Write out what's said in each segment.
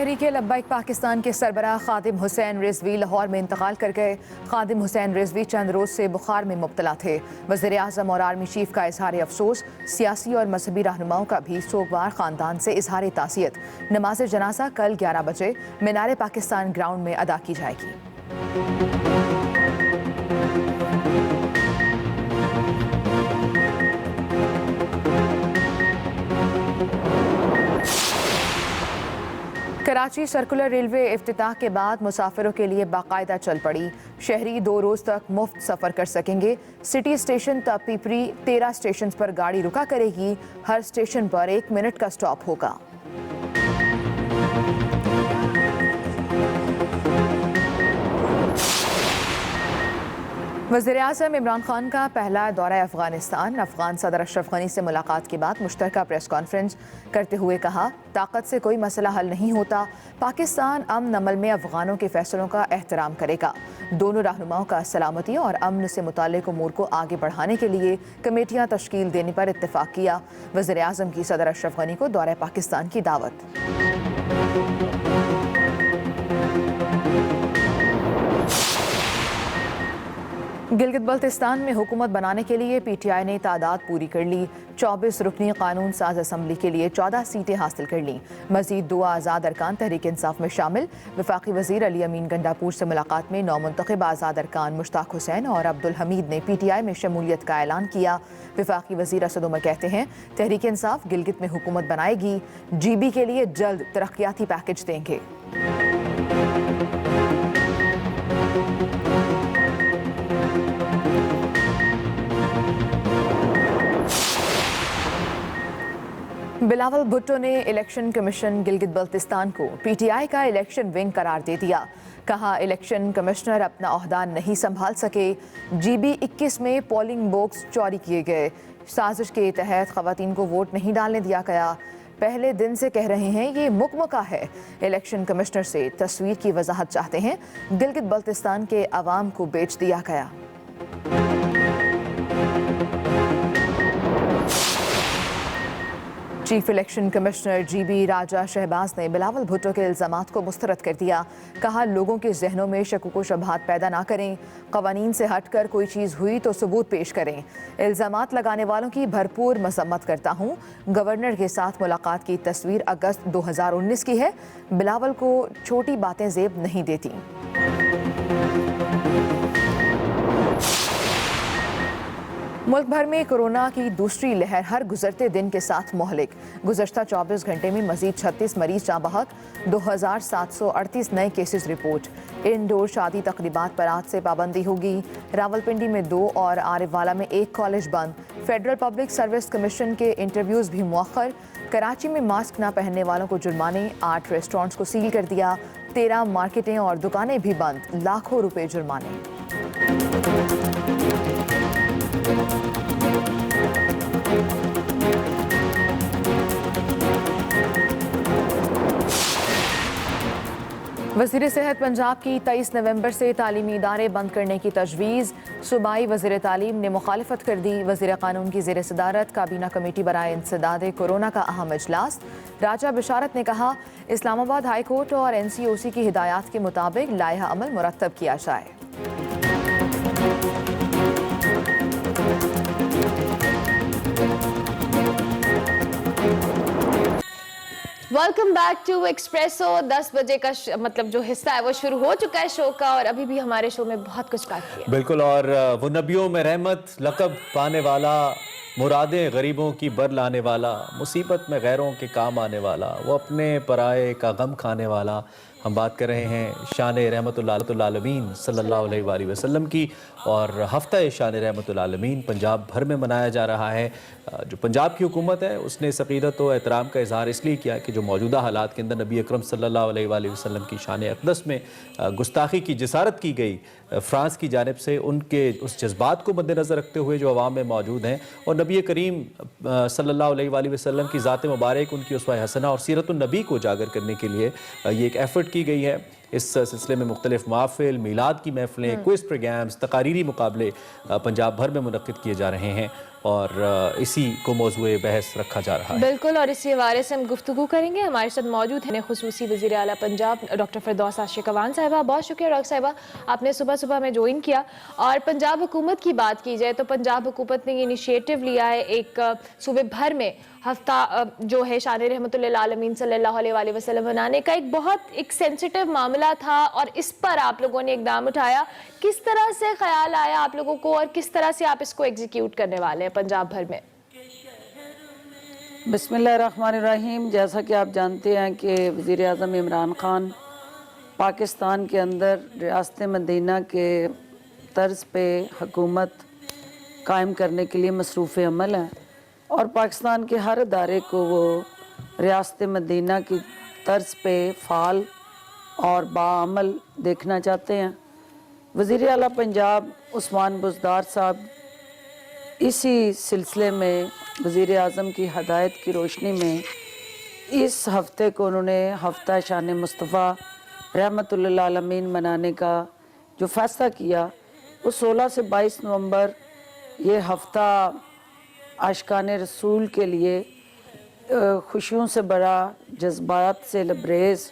तहरीक लब्बैक पाकिस्तान के सरबराह खादिम हुसैन रिजवी लाहौर में इंतकाल कर गए। खादिम हुसैन रिजवी चंद रोज से बुखार में मुब्तला थे। वज़ीर आज़म और आर्मी चीफ का इजहार अफसोस। सियासी और मजहबी रहनुमाओं का भी सोगवार खानदान से इजहार ताज़ियत। नमाज जनाजा कल 11 बजे मीनार पाकिस्तान ग्राउंड में अदा की जाएगी। कराची सर्कुलर रेलवे इफ्तिताह के बाद मुसाफिरों के लिए बाकायदा चल पड़ी। शहरी 2 रोज तक मुफ्त सफ़र कर सकेंगे। सिटी स्टेशन तक पिपरी 13 स्टेशन पर गाड़ी रुका करेगी। हर स्टेशन पर 1 मिनट का स्टॉप होगा। वज़ीर आज़म इमरान खान का पहला दौरा अफ़गानिस्तान। अफ़गान सदर अशरफ गनी से मुलाकात के बाद मुश्तरका प्रेस कॉन्फ्रेंस करते हुए कहा, ताकत से कोई मसला हल नहीं होता। पाकिस्तान अमन अमल में अफ़गानों के फैसलों का एहतराम करेगा। दोनों रहनुमाओं का सलामती और अमन से मुताल्लिक़ उमूर को आगे बढ़ाने के लिए कमेटियाँ तश्कील देने पर इत्तेफाक किया। वज़ीर आज़म की सदर अशरफ गनी को दौरा पाकिस्तान की दावत। गिलगित बल्तिस्तान में हुकूमत बनाने के लिए PTI ने तादाद पूरी कर ली। 24 रुकनी कानून साज असम्बली के लिए 14 सीटें हासिल कर लीं। मजीद 2 आज़ाद अरकान तहरीक इंसाफ में शामिल। वफाकी वज़ीर अली अमीन गंडापुर से मुलाकात में नौमुंतखब आज़ाद अरकान मुश्ताक हुसैन और अब्दुल हमीद ने PTI में शमूलियत का ऐलान किया। वफाकी वज़ीर असद उमर कहते हैं, तहरीक इंसाफ गिलगित में हुकूमत बनाएगी। GB के लिए जल्द तरक्याती पैकेज देंगे। बिलावल भुट्टो ने इलेक्शन कमीशन गिलगित बल्तिस्तान को PTI का इलेक्शन विंग करार दे दिया। कहा, इलेक्शन कमिश्नर अपना ओहदा नहीं संभाल सके। GB 21 में पोलिंग बॉक्स चोरी किए गए। साजिश के तहत खवातीन को वोट नहीं डालने दिया गया। पहले दिन से कह रहे हैं ये मुकमका है। इलेक्शन कमिश्नर से तस्वीर की वजाहत चाहते हैं। गिलगित बल्तिस्तान के अवाम को बेच दिया गया। चीफ इलेक्शन कमिश्नर GB राजा शहबाज ने बिलावल भुट्टो के इल्ज़ामात को मुस्तरद कर दिया। कहा, लोगों के जहनों में शकुक व शुबहात पैदा ना करें। कवानीन से हटकर कोई चीज़ हुई तो सबूत पेश करें। इल्ज़ामात लगाने वालों की भरपूर मसम्मत करता हूँ। गवर्नर के साथ मुलाकात की तस्वीर अगस्त 2019 की है। बिलावल को छोटी बातें ज़ेब नहीं देती। मुल्क भर में कोरोना की दूसरी लहर हर गुजरते दिन के साथ मोहलिक। गुज़श्ता 24 घंटे में मजीद 36 मरीज जाँ बहक। 2738 नए केसेस रिपोर्ट। इंडोर शादी तकरीबात पर आज से पाबंदी होगी। रावलपिंडी में 2 और आरिफवाला में 1 कॉलेज बंद। फेडरल पब्लिक सर्विस कमीशन के इंटरव्यूज़ भी मुअख्खर। कराची में मास्क न पहनने वालों को जुर्माने। 8 रेस्टोरेंट्स को सील कर दिया। 13 मार्केटें और दुकानें भी बंद। लाखों रुपए जुर्माने। वज़ीर सेहत पंजाब की 23 नवंबर से तालीमी इदारे बंद करने की तजवीज़। सूबाई वज़ीर तालीम ने मुखालिफत कर दी। वज़ीर कानून की ज़ेर सदारत काबीना कमेटी बराए इंसदाद कोरोना का अहम इजलास। राजा बिशारत ने कहा, इस्लामाबाद हाई कोर्ट और NCOC की हिदायत के मुताबिक लायहा अमल मुरतब किया जाए। Welcome back to espresso. 10 बजे का मतलब जो हिस्सा है वो शुरू हो चुका है शो का, और अभी भी हमारे शो में बहुत कुछ बाकी है। बिल्कुल, और वो नबियों में रहमत लक़ब पाने वाला, मुरादें गरीबों की बर लाने वाला, मुसीबत में गैरों के काम आने वाला, वो अपने पराए का गम खाने वाला। हम बात कर रहे हैं शान रहमतुल आलमीन सल्लल्लाहु अलैहि वसल्लम की, और हफ्ता शान रहमतुल आलमीन पंजाब भर में मनाया जा रहा है। जो पंजाब की हुकूमत है उसने इस अक़ीदत व एहतराम का इजहार इसलिए किया कि जो मौजूदा हालात के अंदर नबी अकरम सल्लल्लाहु अलैहि वसल्लम की शान अक़दस में गुस्ताखी की जिसारत की गई फ़्रांस की जानिब से, उनके उस जज्बात को मद्देनज़र रखते हुए जो अवाम में मौजूद हैं, और नबी करीम सल्लल्लाहु अलैहि वसल्लम की ज़ात मुबारक, उनकी उसवा हसना और सीरतुन नबी को उजागर करने के लिए ये एक एफ़र्ट की गई है। इस सिलसिले में मुख्तलिफ महफ़िल, मीलाद की महफ़िलें, क्विज़ प्रोग्राम्स, तकारीरी मुकाबले पंजाब भर में मुनक़्क़िद किए जा रहे हैं। اور اسی کو موضوع بحث رکھا جا رہا ہے. بالکل، اور اسی حوالے سے ہم گفتگو کریں گے. ہمارے ساتھ موجود ہیں خصوصی وزیر اعلیٰ پنجاب ڈاکٹر فردوس عاشق اعوان صاحبہ. بہت شکریہ ڈاکٹر صاحبہ، آپ نے صبح صبح میں جوائن کیا. اور پنجاب حکومت کی بات کی جائے تو پنجاب حکومت نے یہ انیشیٹو لیا ہے ایک صوبے بھر میں ہفتہ جو ہے شان رحمت اللہ عالمین صلی اللہ علیہ وآلہ وسلم منانے کا. ایک بہت ایک سینسیٹیو معاملہ تھا اور اس پر آپ لوگوں نے اقدام اٹھایا. کس طرح سے خیال آیا آپ لوگوں کو اور کس طرح سے آپ اس کو ایگزیکیوٹ کرنے والے ہیں پنجاب بھر میں؟ بسم اللہ الرحمن الرحیم. جیسا کہ آپ جانتے ہیں کہ وزیر اعظم عمران خان پاکستان کے اندر ریاست مدینہ کے طرز پہ حکومت قائم کرنے کے لیے مصروف عمل ہیں اور پاکستان کے ہر ادارے کو وہ ریاست مدینہ کی طرز پہ فعال اور باعمل دیکھنا چاہتے ہیں. وزیر اعلیٰ پنجاب عثمان بزدار صاحب اسی سلسلے میں وزیر اعظم کی ہدایت کی روشنی میں اس ہفتے کو انہوں نے ہفتہ شان مصطفیٰ رحمت اللہ عالمین منانے کا جو فیصلہ کیا وہ 16 سے 22 نومبر یہ ہفتہ عاشقان رسول کے لیے خوشیوں سے بڑا، جذبات سے لبریز،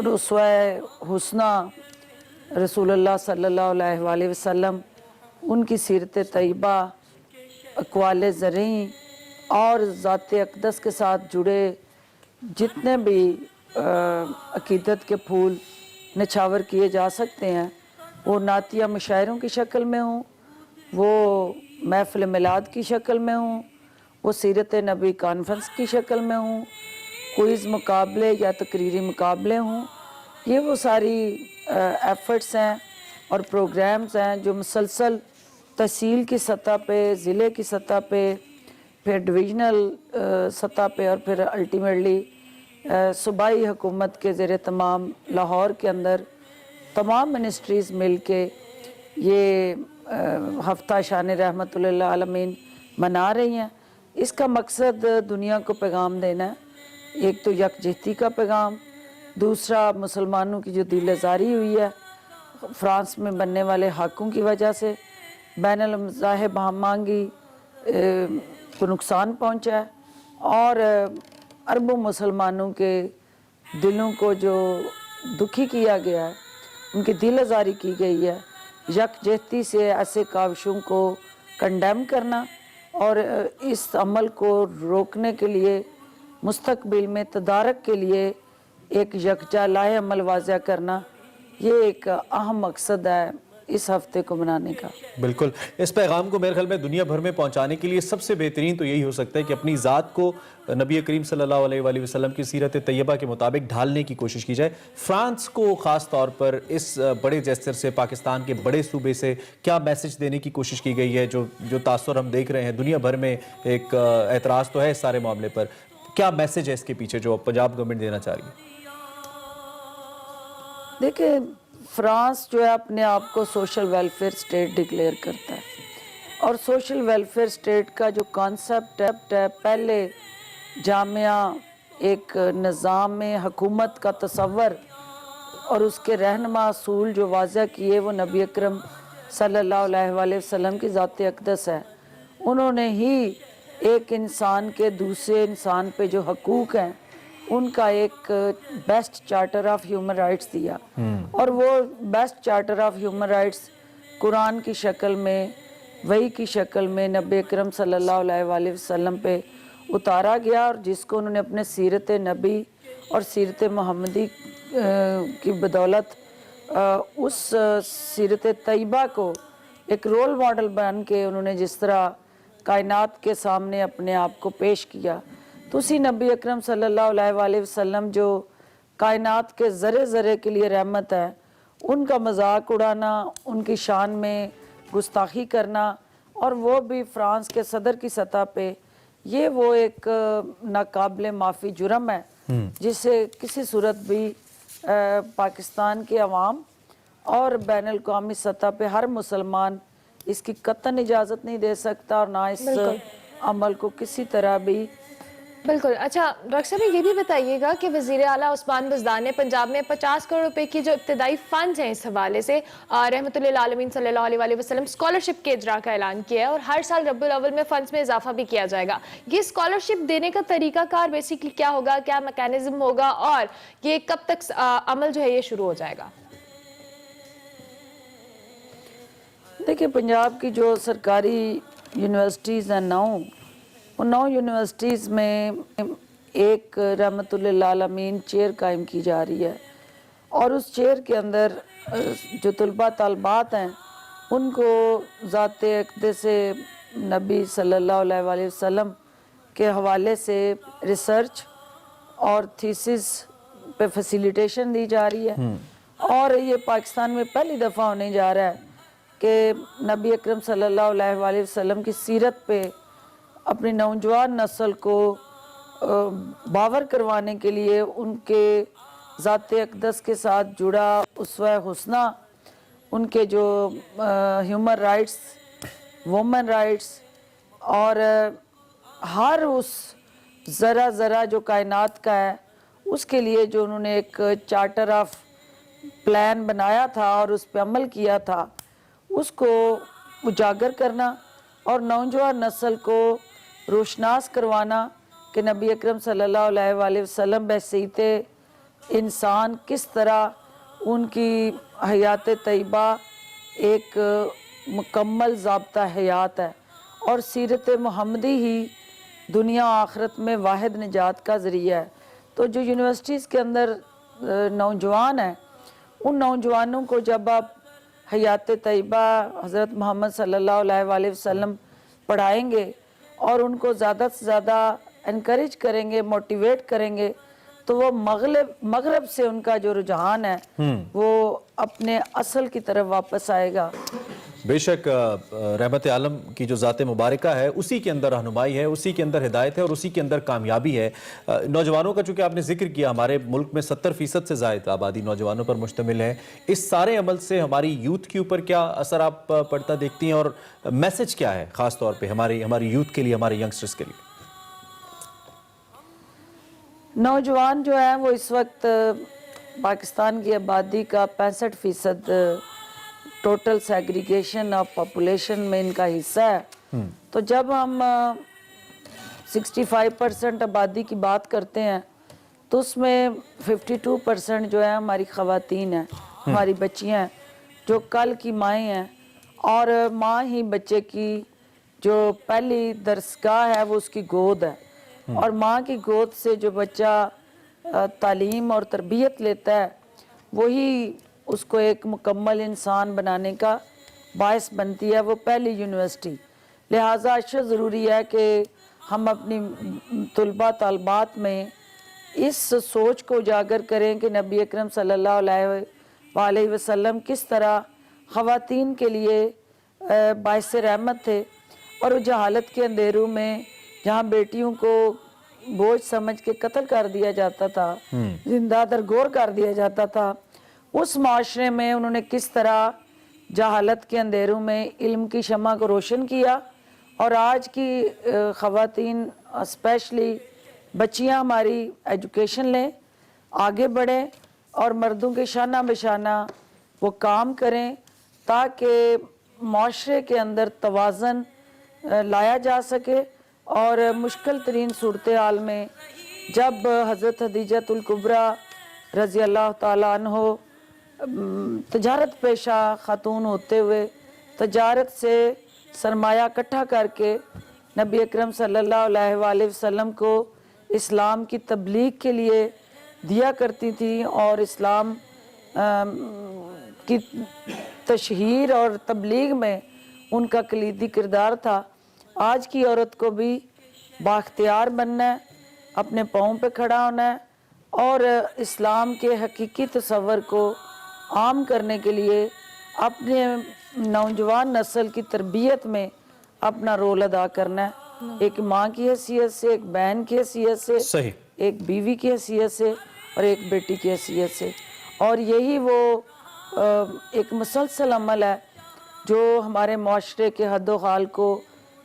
رسوائے حسنہ رسول اللہ صلی اللہ علیہ وآلہ وسلم، ان کی سیرت طیبہ، اقوال زرعی اور ذات اقدس کے ساتھ جڑے جتنے بھی عقیدت کے پھول نچھاور کیے جا سکتے ہیں، وہ نعتیہ مشاعروں کی شکل میں ہوں، وہ محفل میلاد کی شکل میں ہوں، وہ سیرت نبی کانفرنس کی شکل میں ہوں، کوئز مقابلے یا تقریری مقابلے ہوں. یہ وہ ساری ایفرٹس ہیں اور پروگرامز ہیں جو مسلسل تحصیل کی سطح پہ، ضلع کی سطح پہ، پھر ڈویژنل سطح پہ اور پھر الٹیمیٹلی صوبائی حکومت کے زیر تمام لاہور کے اندر تمام منسٹریز مل کے یہ ہفتہ شان رحمت اللہ عالمین منا رہی ہیں. اس کا مقصد دنیا کو پیغام دینا ہے. ایک تو یکجہتی کا پیغام، دوسرا مسلمانوں کی جو دل آزاری ہوئی ہے فرانس میں بننے والے حاکوں کی وجہ سے، بین المذاہب ہم آہنگی کو نقصان پہنچا ہے اور اربوں مسلمانوں کے دلوں کو جو دکھی کیا گیا ہے، ان کی دل آزاری کی گئی ہے. یکجہتی سے ایسے کاوشوں کو کنڈیم کرنا اور اس عمل کو روکنے کے لیے مستقبل میں تدارک کے لیے ایک یکجا لائحہ عمل واضح کرنا، یہ ایک اہم مقصد ہے اس ہفتے کو منانے کا. بالکل، اس پیغام کو میرے خیال میں دنیا بھر میں پہنچانے کے لیے سب سے بہترین تو یہی ہو سکتا ہے کہ اپنی ذات کو نبی کریم صلی اللہ علیہ وآلہ وسلم کی سیرت طیبہ کے مطابق ڈھالنے کی کوشش کی جائے. فرانس کو خاص طور پر اس بڑے جیسر سے، پاکستان کے بڑے صوبے سے کیا میسج دینے کی کوشش کی گئی ہے؟ جو تاثر ہم دیکھ رہے ہیں دنیا بھر میں، ایک اعتراض تو ہے اس سارے معاملے پر، کیا میسج ہے اس کے پیچھے جو پنجاب گورنمنٹ دینا چاہ رہی ہے؟ دیکھیں، فرانس جو ہے اپنے آپ کو سوشل ویلفیئر سٹیٹ ڈکلیئر کرتا ہے اور سوشل ویلفیئر سٹیٹ کا جو کانسیپٹ ہے، پہلے جامعہ ایک نظام حکومت کا تصور اور اس کے رہنما اصول جو واضح کیے وہ نبی اکرم صلی اللہ علیہ وآلہ وسلم کی ذات اقدس ہے. انہوں نے ہی ایک انسان کے دوسرے انسان پہ جو حقوق ہیں ان کا ایک best charter of human rights دیا اور وہ best charter of human rights Quran کی شکل میں، وحی کی شکل میں نبی اکرم صلی اللہ علیہ وآلہ وسلم پہ اتارا گیا اور جس کو انہوں نے اپنے سیرت نبی اور سیرت محمدی کی بدولت اس سیرت طیبہ کو ایک رول ماڈل بن کے انہوں نے جس طرح کائنات کے سامنے اپنے آپ کو پیش کیا، تو اسی نبی اکرم صلی اللہ علیہ وآلہ وسلم جو کائنات کے ذرے ذرے کے لیے رحمت ہے، ان کا مذاق اڑانا، ان کی شان میں گستاخی کرنا اور وہ بھی فرانس کے صدر کی سطح پہ، یہ وہ ایک ناقابل معافی جرم ہے جسے کسی صورت بھی پاکستان کے عوام اور بین الاقوامی سطح پہ ہر مسلمان اس کی قطعاً اجازت نہیں دے سکتا اور نہ اس عمل کو کسی طرح بھی बिल्कुल। अच्छा डॉक्टर साहब ये भी बताइएगा कि वज़ीर आला उस्मान बुज़दार ने पंजाब में 50 करोड़ रुपए की जो इब्तदाई फ़ंड्स हैं इस हवाले से रहमतुल्लिल आलमीन सल्लल्लाहु अलैहि वसल्लम स्कॉलरशिप के इजरा का ऐलान किया है और हर साल रब्बुल अव्वल में फ़ंड्स में इजाफा भी किया जाएगा। ये स्कॉलरशिप देने का तरीकाकार बेसिकली क्या होगा, क्या मैकेनिज्म होगा और ये कब तक अमल जो है ये शुरू हो जाएगा? देखिए, पंजाब की जो सरकारी यूनिवर्सिटीज़ हैं 9, उन 9 यूनिवर्सिटीज़ में एक रहमतुल्लिल आलमीन चेयर कायम की जा रही है और उस चेयर के अंदर जो तलबा तालबात हैं उनको ज़ाते अक़दस से नबी सल्लल्लाहु अलैहि वसल्लम के हवाले से रिसर्च और थीसिस पे फैसिलिटेशन दी जा रही है। और ये पाकिस्तान में पहली दफ़ा होने जा रहा है कि नबी अकरम सल्लल्लाहु अलैहि वसल्लम की सीरत पे अपनी नौजवान नस्ल को बावर करवाने के लिए उनके ज़ाते अक़दस के साथ जुड़ा उसवा हुस्ना, उनके जो ह्यूमन राइट्स, वुमेन राइट्स और हर उस ज़रा जो कायनात का है उसके लिए जो उन्होंने एक चार्टर ऑफ प्लान बनाया था और उस पर अमल किया था, उसको उजागर करना और नौजवान नस्ल को रोशनास करवाना कि नबी अकरम सल्लल्लाहु अलैहि वसल्लम बहसीत इंसान किस तरह उनकी हयात तैयबा एक मुकम्मल ज़ाब्ता हयात है और सीरत मुहम्मदी ही दुनिया आखिरत में वाहिद निजात का ज़रिया है। तो जो यूनिवर्सिटीज़ के अंदर नौजवान हैं, उन नौजवानों को जब आप हयात तैयबा हज़रत मोहम्मद सल्लल्लाहु अलैहि वसल्लम पढ़ाएंगे और उनको ज़्यादा से ज़्यादा इनकरेज करेंगे, मोटिवेट करेंगे, तो वो मगरब से उनका जो रुझान है वो अपने असल की तरफ वापस आएगा। बेशक रहमत आलम की जो ज़ात मुबारका है उसी के अंदर रहनुमाई है, उसी के अंदर हिदायत है और उसी के अंदर कामयाबी है। नौजवानों का चूँकि आपने जिक्र किया, हमारे मुल्क में 70% से ज़ायद आबादी नौजवानों पर मुश्तमिल है। इस सारे अमल से हमारी यूथ के ऊपर क्या असर आप पड़ता देखती हैं और मैसेज क्या है ख़ास तौर पर हमारी यूथ के लिए, हमारे यंगस्टर्स के लिए? नौजवान जो है वो इस वक्त पाकिस्तान की आबादी का 65% टोटल सेग्रीगेशन ऑफ पॉपुलेशन में इनका हिस्सा है। तो जब हम 65% आबादी की बात करते हैं तो उसमें 52% जो है हमारी ख़वातीन हैं, हमारी बच्चियां हैं जो कल की माएँ हैं और माँ ही बच्चे की जो पहली दरसगाह है वो उसकी गोद है और माँ की गोद से जो बच्चा तालीम और तरबियत लेता है वही उसको एक मुकम्मल इंसान बनाने का बायस बनती है, वो पहली यूनिवर्सिटी। लिहाजा अच्छा ज़रूरी है कि हम अपनी तलबा तालबात में इस सोच को उजागर करें कि नबी अकरम सल्लल्लाहु अलैहि वसल्लम किस तरह ख़वातीन के लिए बायस रहमत थे और जहालत के अंधेरों में जहाँ बेटियों को बोझ समझ के कत्ल कर दिया जाता था, जिंदा दरगोर कर दिया जाता था, उस माशरे में उन्होंने किस तरह जहालत के अंधेरों में इल्म की शमा को रोशन किया और आज की ख़वातीन स्पेशली बच्चियां हमारी एजुकेशन लें, आगे बढ़ें और मर्दों के शाना बशाना वो काम करें ताकि माशरे के अंदर तवाज़न लाया जा सके और मुश्किल तरीन सूरत हाल में जब हज़रत खदीजतुल कुबरा रज़ी अल्लाह ताला अन्हो तजारत पेशा ख़ातून होते हुए तजारत से सरमाया इकट्ठा करके नबी अकरम सल्लल्लाहु अलैहि वसल्लम को इस्लाम की तबलीग के लिए दिया करती थी और इस्लाम की तशहीर और तबलीग में उनका कलीदी किरदार था। आज की औरत को भी बाख्तियार बनना है, अपने पाँव पे खड़ा होना है और इस्लाम के हकीकी तसव्वुर को आम करने के लिए अपने नौजवान नस्ल की तरबियत में अपना रोल अदा करना है, एक माँ की हैसियत से, एक बहन की हैसियत से, सही, एक बीवी की हैसियत से और एक बेटी की हैसियत से। और यही वो एक मुसलसल अमल है जो हमारे माशरे के हद्दो हाल को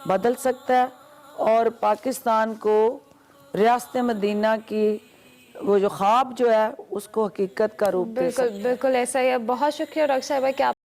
बदल सकता है और पाकिस्तान को ریاست مدینہ کی وہ جو خواب جو ہے اس کو حقیقت کا روپ دے سکتے بالکل بالکل ایسا ہی ہے. بہت شکریہ ڈاکٹر صاحبہ کہ آپ